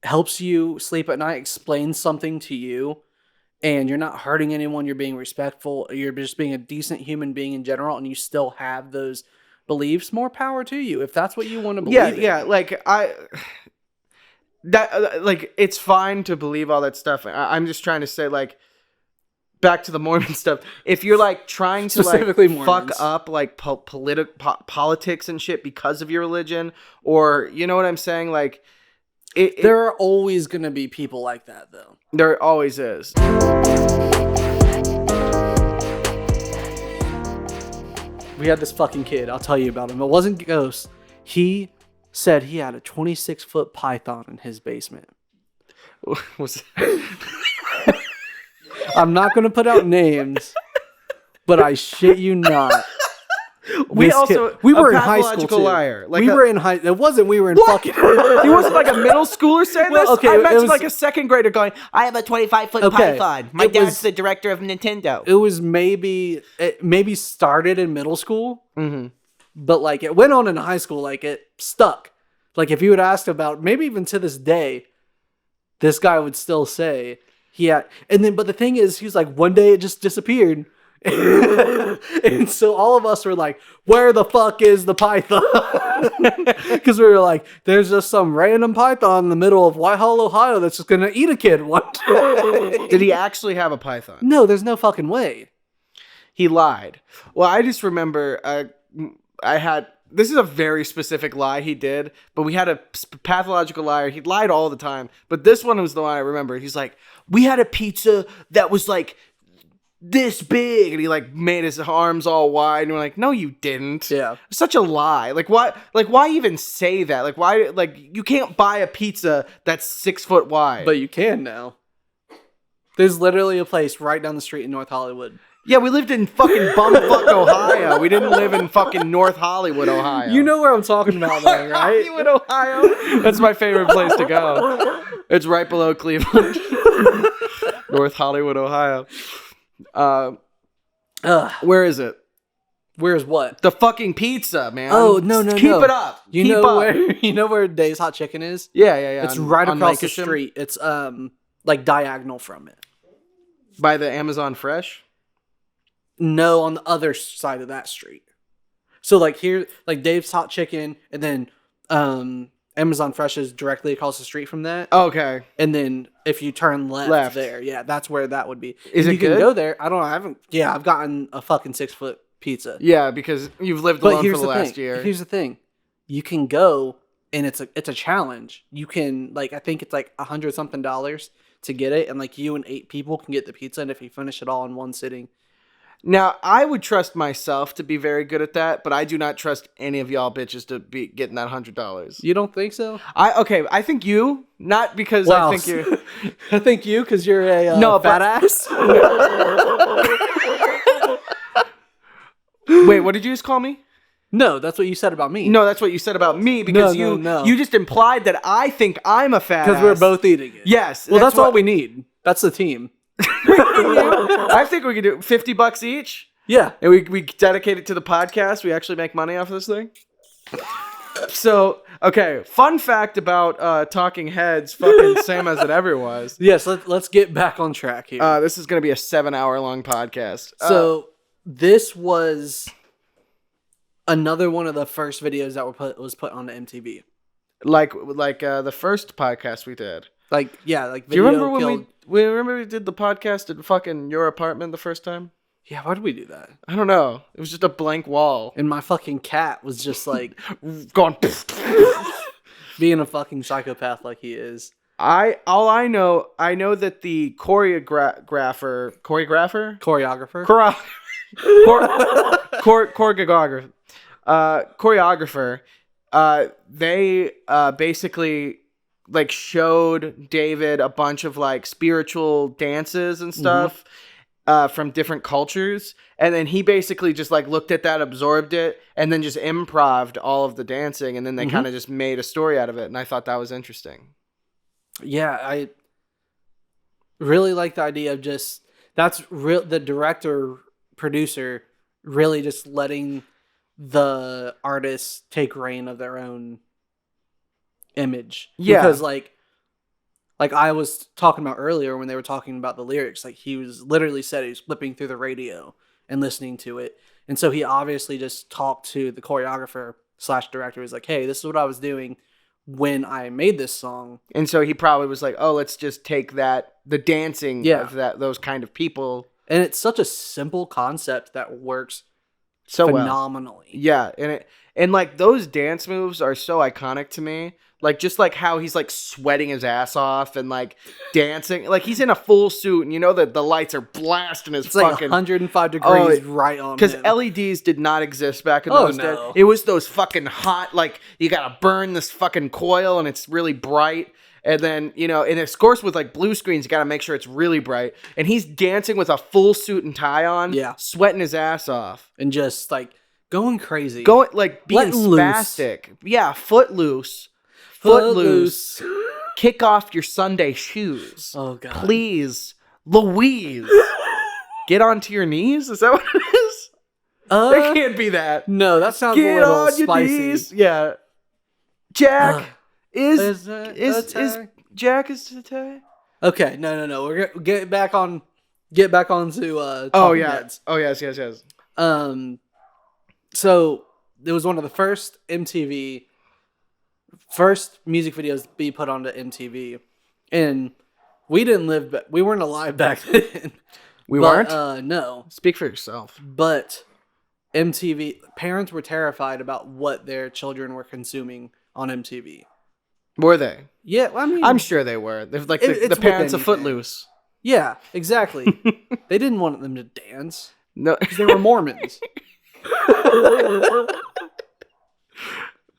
helps you sleep at night, explains something to you, and you're not hurting anyone, you're being respectful, you're just being a decent human being in general, and you still have those beliefs, more power to you. If that's what you want to believe in. Yeah, like it's fine to believe all that stuff. I'm just trying to say, like, back to the Mormon stuff. If you're like trying to like fuck up like politics and shit because of your religion, or you know what I'm saying, like there are always going to be people like that, though. There always is. We had this fucking kid. I'll tell you about him. It wasn't ghosts. He said he had a 26-foot python in his basement. I'm not going to put out names, but I shit you not. We were in high school too. Liar. Like we were in high. It wasn't. We were in fucking. He wasn't like a middle schooler saying this. Okay, I imagine like a second grader going, "I have a 25-foot python. My dad's the director of Nintendo." It was maybe started in middle school, but like it went on in high school. Like it stuck. Like if you had asked about, maybe even to this day, this guy would still say he had. And then, but the thing is, he was like, one day it just disappeared. And so all of us were like, where the fuck is the python? Because we were like, there's just some random python in the middle of Whitehall, Ohio that's just gonna eat a kid one day. Did he actually have a python? No, there's no fucking way. He lied. Well, I just remember I had this is a very specific lie he did, but we had a pathological liar. He lied all the time, but this one was the one I remember. He's like, we had a pizza that was like this big, and he like made his arms all wide, and we're like, no, you didn't. Yeah. Such a lie. Like, why even say that? Like, why, like, you can't buy a pizza that's 6 foot wide. But you can now. There's literally a place right down the street in North Hollywood. Yeah, we lived in fucking bumfuck Ohio. We didn't live in fucking North Hollywood, Ohio. You know where I'm talking about, though, right? Hollywood, Ohio. That's my favorite place to go. It's right below Cleveland. North Hollywood, Ohio. Where is it? Where's what? The fucking pizza, man. Oh, no. Keep it up. You Keep know up. where? You know where Dave's Hot Chicken is? Yeah. It's right on across the Lancashire? street. It's like diagonal from it. By the Amazon Fresh? No, on the other side of that street. So like here, like Dave's Hot Chicken, and then Amazon Fresh is directly across the street from that. Okay. And then if you turn left there, yeah, that's where that would be. Is it you good? can go there. I don't know. I haven't. Yeah, I've gotten a fucking 6 foot pizza. Yeah, because you've lived alone for the last year. Here's the thing. You can go, and it's a challenge. You can, like, I think it's like $100 something to get it, and like you and 8 people can get the pizza, and if you finish it all in one sitting. Now, I would trust myself to be very good at that, but I do not trust any of y'all bitches to be getting that $100. You don't think so? I think you, not because I think you. I think you, because you're a fat ass. Wait, what did you just call me? No, that's what you said about me. No, that's what you said about me, because No. you just implied that I think I'm a fat ass. Because we're both eating it. Yes. Well, that's all we need. That's the team. I think we could do $50 each. Yeah. And we dedicate it to the podcast. We actually make money off of this thing. So, okay, fun fact about Talking Heads, fucking same as it ever was. Yes, let's get back on track here. This is going to be a 7-hour long podcast. So, this was another one of the first videos that was put on the MTV. Like the first podcast we did. Like Do you remember when we did the podcast at fucking your apartment the first time? Yeah, why did we do that? I don't know. It was just a blank wall. And my fucking cat was just like Going. being a fucking psychopath like he is. I know that the choreographer, they basically like showed David a bunch of like spiritual dances and stuff from different cultures, and then he basically just like looked at that, absorbed it, and then just improv'd all of the dancing, and then they kind of just made a story out of it, and I thought that was interesting. Yeah, I really like the idea of just the director producer really just letting the artists take reign of their own image. Yeah, because like I was talking about earlier when they were talking about the lyrics, like he was literally said he was flipping through the radio and listening to it, and so he obviously just talked to the choreographer / director. He was like, hey, this is what I was doing when I made this song. And so he probably was like, oh, let's just take the dancing of those kind of people. And it's such a simple concept that works so phenomenally. Well. Yeah, and like those dance moves are so iconic to me. Like just like how he's like sweating his ass off and like dancing. Like he's in a full suit and you know that the lights are blasting his fucking... It's like 105 degrees right on him. Because LEDs did not exist back in those days. It was those fucking hot, like you gotta burn this fucking coil and it's really bright. And then, you know, and of course with like blue screens, you gotta make sure it's really bright. And he's dancing with a full suit and tie on. Yeah. Sweating his ass off. And just like going crazy. Being spastic. Loose. Yeah, footloose. Footloose. Kick off your Sunday shoes. Oh, God. Please. Louise. Get onto your knees? Is that what it is? It can't be that. No, that sounds a little spicy. Knees. Yeah. Jack is Jack is today? Okay, no. We're gonna get back on to Talking Heads. Oh yes. So it was one of the first music videos to be put onto MTV, and we weren't alive back then. We weren't? No. Speak for yourself. But MTV parents were terrified about what their children were consuming on MTV. Were they? Yeah, well, I mean, I'm sure they were. They're like it's the parents of with anything. Footloose. Yeah, exactly. They didn't want them to dance No, because they were Mormons.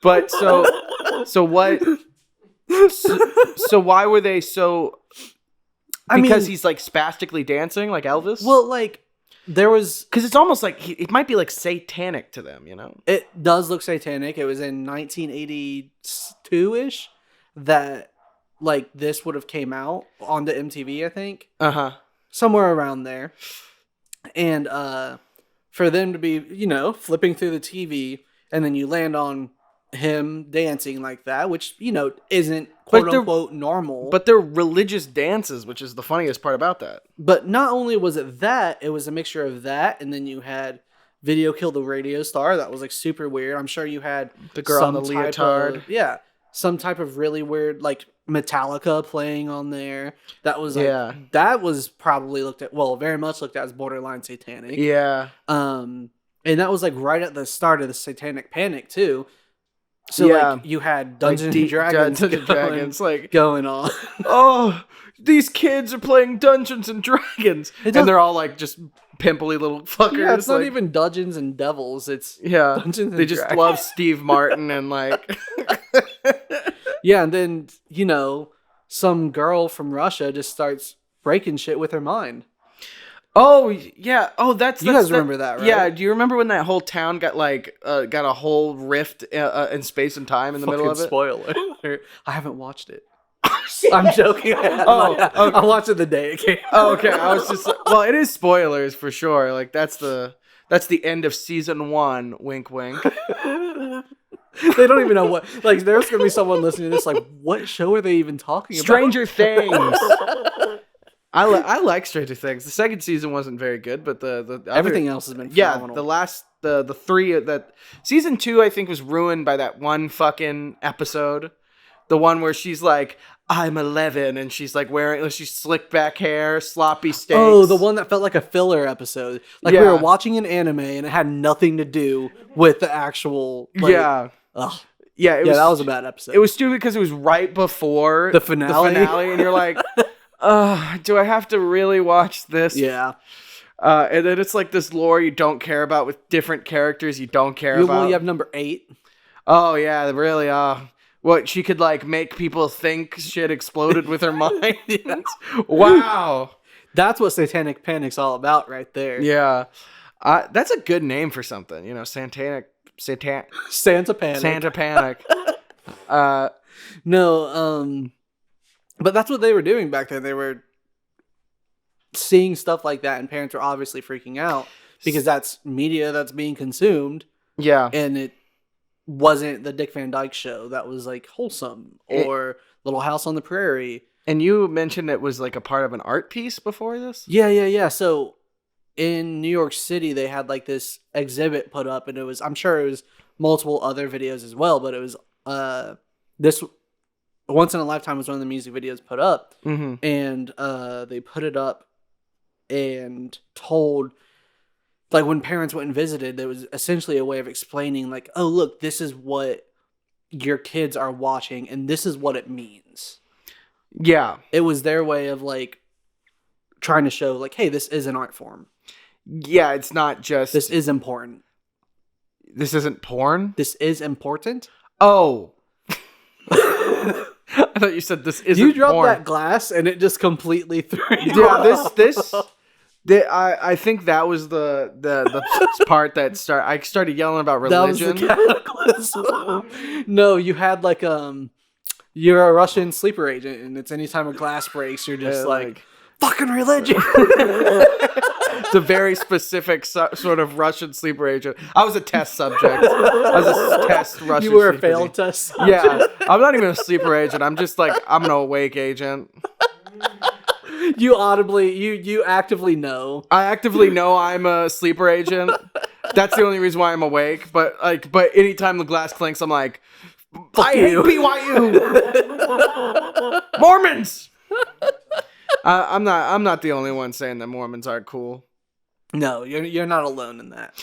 but so what? So why were they so? Because he's like spastically dancing like Elvis. Well, like there was because it's almost like it might be like satanic to them, you know. It does look satanic. It was in 1982-ish that like this would have came out onto MTV, I think. Somewhere around there. And for them to be, flipping through the TV and then you land on him dancing like that, which, isn't quote unquote normal. But they're religious dances, which is the funniest part about that. But not only was it that, it was a mixture of that, and then you had Video Killed the Radio Star. That was like super weird. I'm sure you had the girl on the leotard. Some type of really weird like Metallica playing on there. That was like, that was probably very much looked at as borderline satanic. Yeah. And that was like right at the start of the Satanic Panic too. So like you had Dungeons and Dragons like going on. Oh, these kids are playing Dungeons and Dragons, and they're all like just pimply little fuckers. Yeah, it's not even Dungeons and Devils. It's Dungeons and they just Dragons. love Steve Martin and like yeah, and then some girl from Russia just starts breaking shit with her mind. Oh yeah! Oh, you guys remember that, right? Yeah. Do you remember when that whole town got got a whole rift in space and time in the middle of it? Spoiler! I haven't watched it. I'm joking. I'll watch it the day it came out. Oh, okay. I was just it is spoilers for sure. Like that's the end of season 1. Wink, wink. They don't even know what. Like, there's gonna be someone listening to this. Like, what show are they even talking about? Stranger Things. I like Stranger Things. The second season wasn't very good, but the everything else has been phenomenal. The three that season 2 I think was ruined by that one fucking episode, the one where she's like, I'm 11 and she's like she's slicked back hair, sloppy steaks. Oh, the one that felt like a filler episode. Like we were watching an anime and it had nothing to do with the actual. That was a bad episode. It was stupid because it was right before the finale, and you're like. Do I have to really watch this? Yeah. And then it's like this lore you don't care about with different characters you don't care about. Well, you have number 8. Oh, yeah, really. What, she could like make people think shit exploded with her mind? Wow. That's what Satanic Panic's all about right there. Yeah. That's a good name for something, Santa Panic. Santa Panic. No, but that's what they were doing back then. They were seeing stuff like that, and parents were obviously freaking out because that's media that's being consumed. Yeah. And it wasn't the Dick Van Dyke Show that was like wholesome or Little House on the Prairie. And you mentioned it was like a part of an art piece before this? Yeah. So in New York City, they had like this exhibit put up, and I'm sure it was multiple other videos as well, but it was this Once in a Lifetime was one of the music videos put up, and they put it up and told, like, when parents went and visited, there was essentially a way of explaining, like, oh, look, this is what your kids are watching, and this is what it means. Yeah. It was their way of, like, trying to show, like, hey, this is an art form. Yeah, it's not just... This is important. This isn't porn? This is important? Oh. I thought you said this isn't porn. You dropped that glass and it just completely threw you. Yeah, I think that was the part that I started yelling about religion. That was the cataclysm. No, you had like you're a Russian sleeper agent, and it's anytime a glass breaks, you're just like fucking religion. It's a very specific sort of Russian sleeper agent. I was a test subject. I was a test Russian. You were a failed test subject. Yeah, I'm not even a sleeper agent. I'm just like, I'm an awake agent. You actively know. I actively know I'm a sleeper agent. That's the only reason why I'm awake. But anytime the glass clinks, I'm like, I hate BYU. Mormons. I'm not the only one saying that Mormons aren't cool. No, you're not alone in that.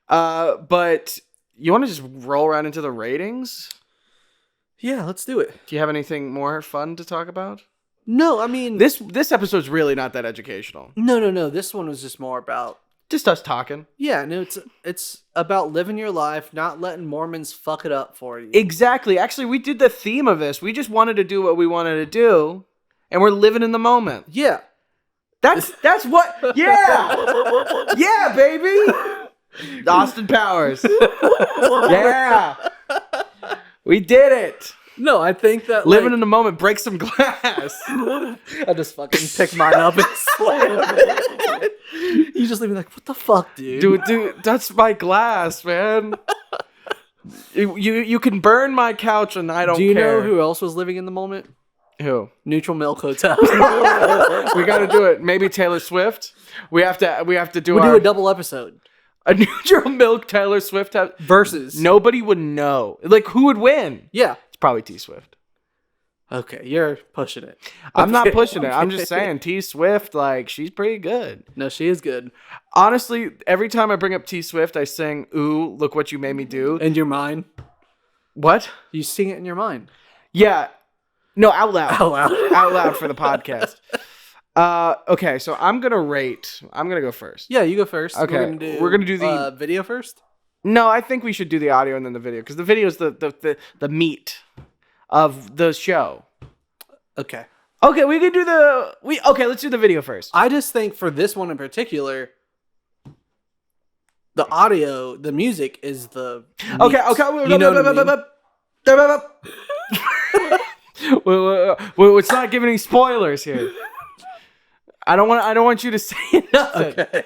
But you want to just roll right into the ratings? Yeah, let's do it. Do you have anything more fun to talk about? No, I mean This episode's really not that educational. no. This one was just more about Just us talking. Yeah, no, it's about living your life, not letting Mormons fuck it up for you. Exactly. Actually, we did the theme of this. We just wanted to do what we wanted to do, and we're living in the moment. Yeah. That's what. Yeah. Yeah, baby. Austin Powers. Yeah. We did it. No, I think that Living in the moment, break some glass. I just fucking pick mine up and slam it. You just leave me like, what the fuck, dude? Dude, that's my glass, man. You can burn my couch and I don't care. Do you know who else was living in the moment? Who? Neutral Milk Hotel. We got to do it. Maybe Taylor Swift. We have to do. We'll do a double episode. A Neutral Milk Taylor Swift versus. Nobody would know. Like, who would win? Yeah. It's probably T Swift. Okay, you're pushing it. I'm not pushing it. I'm just saying T Swift, like, she's pretty good. No, she is good. Honestly, every time I bring up T Swift, I sing, "Ooh, look what you made me do." In your mind? What? You sing it in your mind. Yeah. No, out loud. Out loud. Out loud for the podcast. Okay, so I'm gonna go first. Yeah, you go first. Okay, we're gonna do the video first. No, I think we should do the audio and then the video because the video is the meat of the show. Okay. Okay, we can do let's do the video first. I just think for this one in particular, the audio, the music is the meat. Okay. You know what I mean? Well, it's not giving any spoilers here. I don't want you to say nothing. Okay.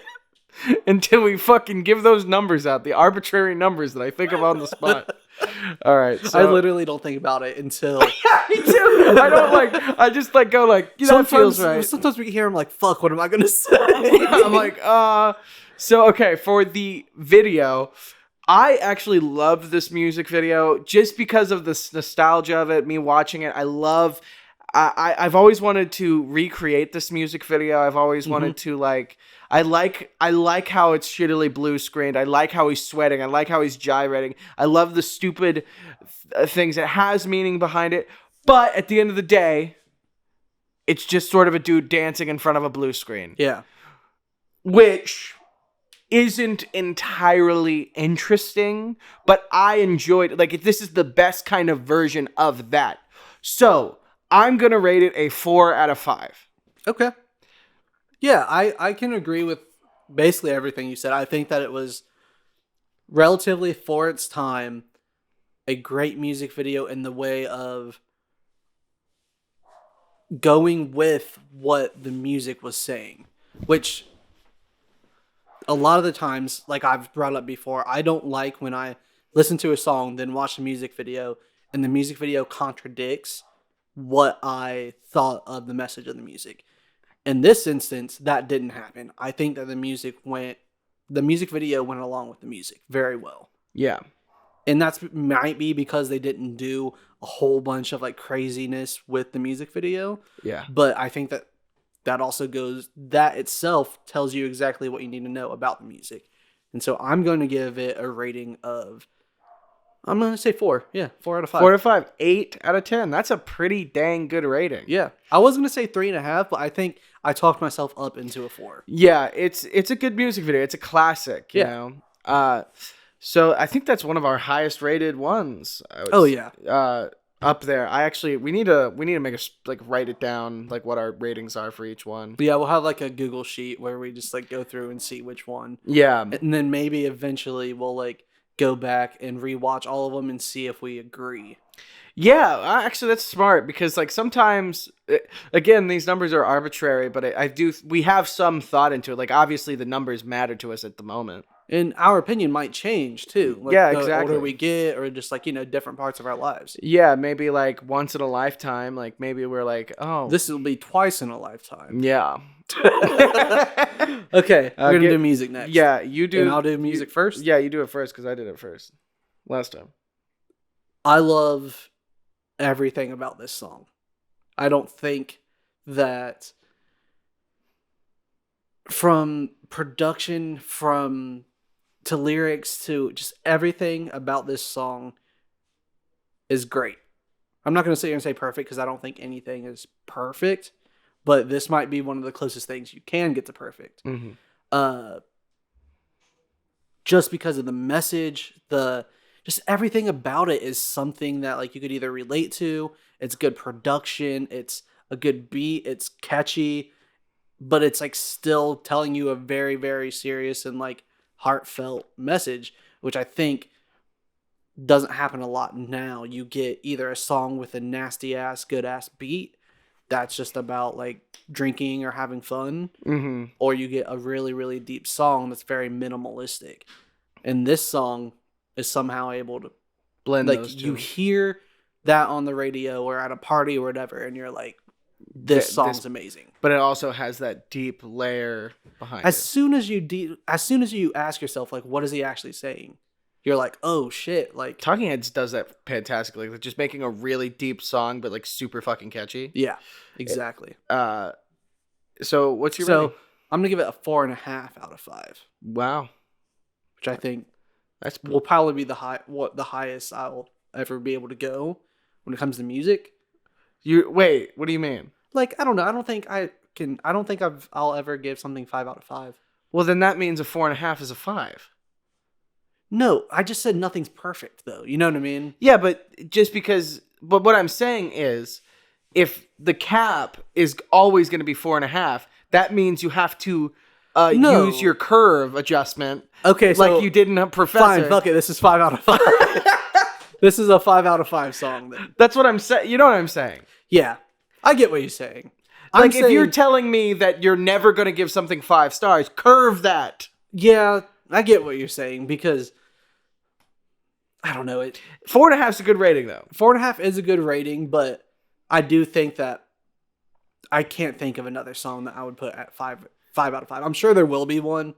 Until we fucking give those numbers out, the arbitrary numbers that I think of on the spot. All right. So. I literally don't think about it until. Yeah, me too. I just go like, that feels right. Sometimes we hear them like, fuck, what am I going to say? I'm like, So, okay, for the video, I actually love this music video just because of the nostalgia of it, me watching it. I've always wanted to recreate this music video. I've always wanted to I like how it's shittily blue screened. I like how he's sweating. I like how he's gyrating. I love the stupid things. It has meaning behind it. But at the end of the day, it's just sort of a dude dancing in front of a blue screen. Yeah. Which isn't entirely interesting, but I enjoyed it. Like, this is the best kind of version of that. So, I'm going to rate it a 4 out of 5. Okay. Yeah, I can agree with basically everything you said. I think that it was relatively, for its time, a great music video in the way of going with what the music was saying. Which, a lot of the times, like I've brought up before, I don't like when I listen to a song, then watch a music video, and the music video contradicts what I thought of the message of the music. In this instance, that didn't happen. I think that the music video went along with the music very well. Yeah. And might be because they didn't do a whole bunch of like craziness with the music video. Yeah. But I think that also that itself tells you exactly what you need to know about the music. And so I'm going to give it a rating of, I'm going to say 4. Yeah, 4 out of 5. 4 out of 5. 8 out of 10. That's a pretty dang good rating. Yeah. I was going to say 3.5, but I think I talked myself up into a 4. Yeah, it's a good music video. It's a classic, you know? So I think that's one of our highest rated ones. Up there. We need to make write it down, like what our ratings are for each one. Yeah, we'll have like a Google sheet where we just like go through and see which one. Yeah. And then maybe eventually we'll like go back and rewatch all of them and see if we agree. Yeah, actually that's smart because like sometimes, again, these numbers are arbitrary, but we have some thought into it. Like obviously the numbers matter to us at the moment. And our opinion might change too. Like, yeah, the exactly. older we get, or just like, different parts of our lives. Yeah, maybe like once in a lifetime, like maybe we're like, oh. This will be twice in a lifetime. Yeah. Okay, we're going to do music next. Yeah, you do. And I'll do music first? Yeah, you do it first because I did it first last time. I love everything about this song. I don't think that from production, from to lyrics to just everything about this song is great. I'm not going to sit here and say perfect because I don't think anything is perfect, but this might be one of the closest things you can get to perfect. Just because of the message, just everything about it is something that like you could either relate to. It's good production, it's a good beat, it's catchy, but it's like still telling you a very, very serious and like heartfelt message, which I think doesn't happen a lot now. You get either a song with a nasty ass, good ass beat that's just about like drinking or having fun, or you get a really, really deep song that's very minimalistic. And this song is somehow able to blend like those two. you hear that on the radio or at a party or whatever, and you're like, this song's amazing. But it also has that deep layer behind as it. Soon as you ask yourself, like, what is he actually saying? You're like, oh shit! Like Talking Heads does that fantastically. Like just making a really deep song, but like super fucking catchy. Yeah, exactly. So what's your rating? I'm gonna give it a 4.5 out of 5. Wow, which I think that's will probably be the highest I'll ever be able to go when it comes to music. Wait, what do you mean? Like I don't know. I don't think I'll ever give something 5 out of 5. Well, then that means a 4.5 is a 5. No, I just said nothing's perfect, though. You know what I mean? Yeah, but but what I'm saying is, if the cap is always going to be 4.5, that means you have to use your curve adjustment. Okay, so like you did in a Professor. Fine, fuck it. This is 5 out of 5. This is a 5 out of 5 song, then. That's what I'm saying. You know what I'm saying? Yeah, I get what you're saying. Like if you're telling me that you're never going to give something 5 stars, curve that. Yeah, I get what you're saying because I don't know it. 4.5 is a good rating, though. 4.5 is a good rating, but I do think that I can't think of another song that I would put at 5 out of 5. I'm sure there will be one.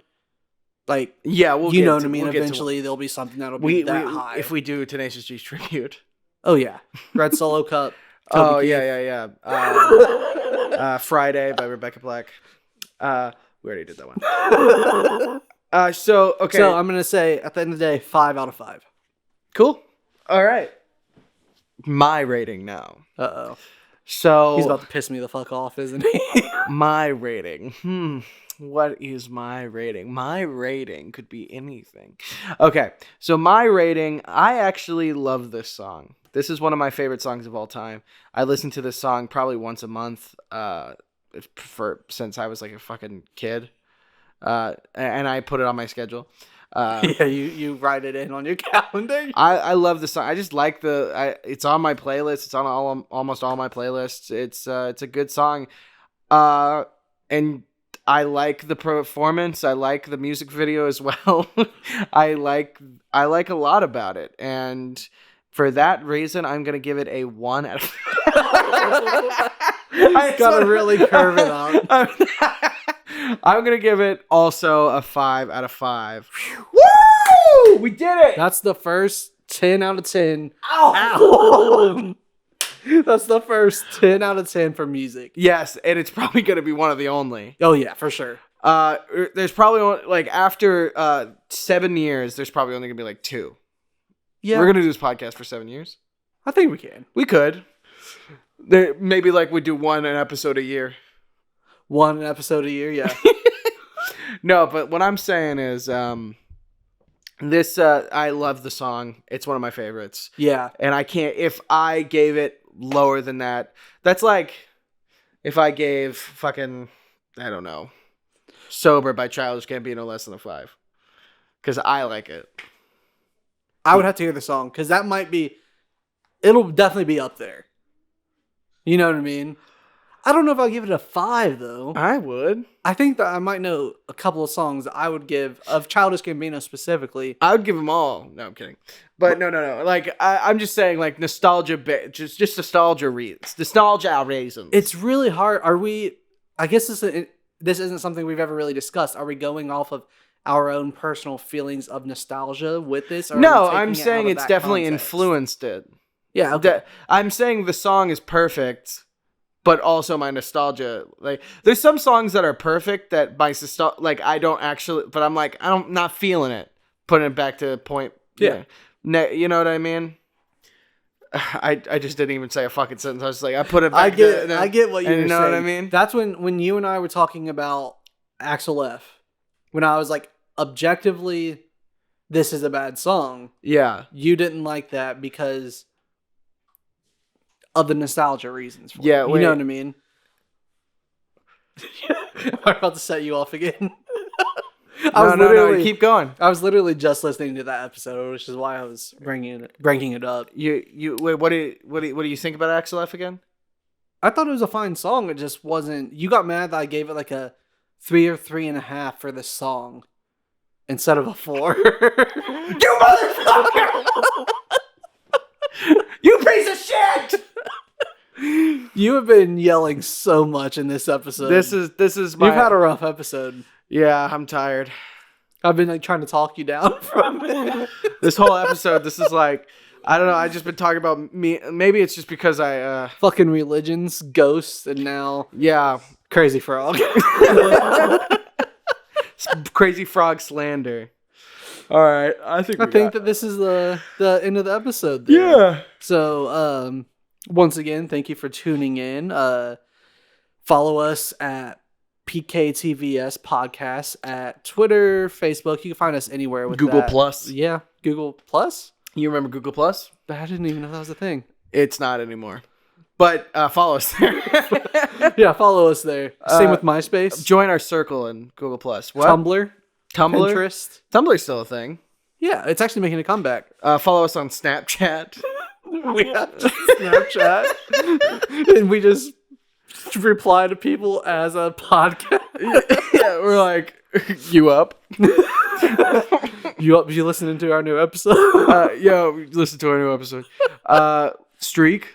Like, yeah, you know what I mean. Eventually, there'll be something that'll be that high. If we do Tenacious G's tribute. Oh yeah, Red Solo Cup. Oh yeah. Friday by Rebecca Black. We already did that one. So I'm gonna say at the end of the day, 5 out of 5. Cool. All right. My rating now. Uh-oh. So he's about to piss me the fuck off, isn't he? My rating. What is my rating? My rating could be anything. Okay. So my rating, I actually love this song. This is one of my favorite songs of all time. I listen to this song probably once a month since I was like a fucking kid. And I put it on my schedule. Yeah, you write it in on your calendar. I love the song. I just like it's on my playlist. It's on almost all my playlists. It's a good song. And I like the performance. I like the music video as well. I like a lot about it. And for that reason, I'm going to give it a 1 out of 5. I gotta really curve it out. I'm going to give it also a 5 out of 5. Woo! We did it! That's the first 10 out of 10. Ow! That's the first 10 out of 10 for music. Yes, and it's probably going to be one of the only. Oh, yeah, for sure. There's probably, like, after 7 years, there's probably only going to be, like, 2. Yeah. We're going to do this podcast for 7 years. I think we can. We could. Maybe, like, we do one an episode a year. One episode a year, yeah. No, but what I'm saying is, this, I love the song. It's one of my favorites. Yeah. And I can't, if I gave it lower than that, that's like, if I gave fucking, I don't know, Sober by Childish Gambino less than a 5. Because I like it. I would have to hear the song, because that it'll definitely be up there. You know what I mean? I don't know if I'll give it a 5, though. I would. I think that I might know a couple of songs that I would give, of Childish Gambino specifically. I would give them all. No, I'm kidding. But no. Like, I'm just saying, like, nostalgia, just nostalgia reasons. It's really hard. I guess this isn't something we've ever really discussed. Are we going off of our own personal feelings of nostalgia with this? Or no, I'm saying it's definitely influenced it. Yeah, okay. I'm saying the song is perfect, but also my nostalgia. Like, there's some songs that are perfect that my like I don't actually, but I'm like I'm not feeling it. putting it back to point. Yeah. You know what I mean? I just didn't even say a fucking sentence. I was like, I put it back. I get what you're saying. You know what I mean? That's when you and I were talking about Axel F. When I was like, objectively, this is a bad song. Yeah. You didn't like that because of the nostalgia reasons. For Yeah. it. You know what I mean? Am I about to set you off again? No. Keep going. I was literally just listening to that episode, which is why I was bringing it up. You wait. What do you think about Axel F again? I thought it was a fine song. It just wasn't. You got mad that I gave it like a 3 or 3.5 for this song instead of a 4. You motherfucker! You piece of shit! You have been yelling so much in this episode. This is my. You've had a rough episode. Yeah, I'm tired. I've been like trying to talk you down from it. This whole episode, this is like, I don't know. I just been talking about me. Maybe it's just because I fucking religions, ghosts, and now Crazy Frog. Crazy Frog slander. All right, I think that this is the end of the episode. There. Yeah. So once again, thank you for tuning in. Follow us at PKTVS Podcast at Twitter, Facebook. You can find us anywhere with Google that. Plus. Yeah, Google Plus. You remember Google Plus? I didn't even know that was a thing. It's not anymore. But follow us there. Yeah, follow us there. Same with MySpace. Join our circle in Google Plus. What? Tumblr. Pinterest. Tumblr's still a thing. Yeah, it's actually making a comeback. Follow us on Snapchat. We have Snapchat. And we just reply to people as a podcast. Yeah, we're like, you up? You up? You listening to our new episode? Yo, listen to our new episode. Streak.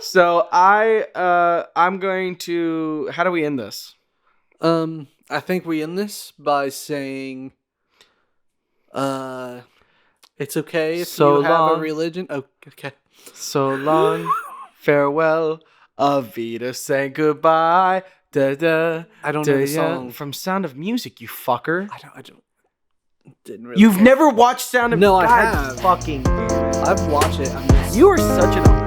So I'm going to. How do we end this? I think we end this by saying, it's okay if you have a religion. Oh, okay. So long, farewell, Avita, say goodbye. Da, da, I don't know the song. From Sound of Music, you fucker. I don't. Didn't really. You've never watched Sound of Music? No, I have. Fucking. I've watched it. You are such an.